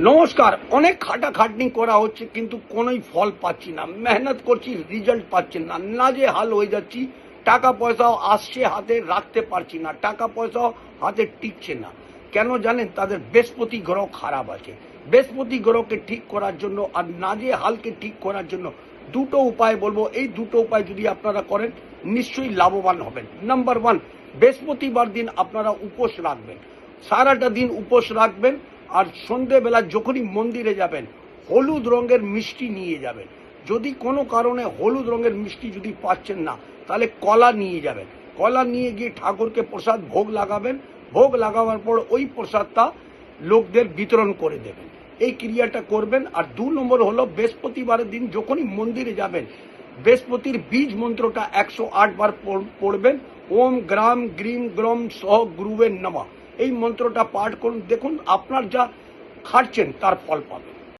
নমস্কার। অনেক খাটাখাটনি করা হচ্ছে কিন্তু কোনোই ফল পাচ্ছি না, মেহনত করছি রেজাল্ট পাচ্ছি না, নাজেহাল হয়ে যাচ্ছি। টাকা পয়সাও আসছে হাতে, রাখতে পারছি না, টাকা পয়সাও হাতে টিকছে না। কেন জানেন? তাদের বৃহস্পতি গ্রহ খারাপ আছে। বৃহস্পতি গ্রহকে ঠিক করার জন্য আর নাজেহালকে ঠিক করার জন্য দুটো উপায় বলবো। এই দুটো উপায় যদি আপনারা করেন নিশ্চয়ই লাভবান হবেন। নাম্বার ওয়ান, বৃহস্পতিবার দিন আপনারা উপোস রাখবেন, সারাটা দিন উপোস রাখবেন। আর সন্ধেবেলা যখনই মন্দিরে যাবেন হলুদ রঙের মিষ্টি নিয়ে যাবেন। যদি কোনো কারণে হলুদ রঙের মিষ্টি যদি পাচ্ছেন না, তাহলে কলা নিয়ে যাবেন। কলা নিয়ে গিয়ে ঠাকুরকে প্রসাদ ভোগ লাগাবেন। ভোগ লাগাবার পর ওই প্রসাদটা লোকদের বিতরণ করে দেবেন। এই ক্রিয়াটা করবেন। আর 2 নম্বর হলো, বৃহস্পতিবারের দিন যখনই মন্দিরে যাবেন বৃহস্পতির বীজ মন্ত্রটা 108 বার পড়বেন। ওম গ্রাম গ্রিম গ্রম সহ গুরুবে নমঃ। এই মন্ত্রটা পাঠ করুন, দেখুন আপনার যা খাটছেন তার ফল পাবেন।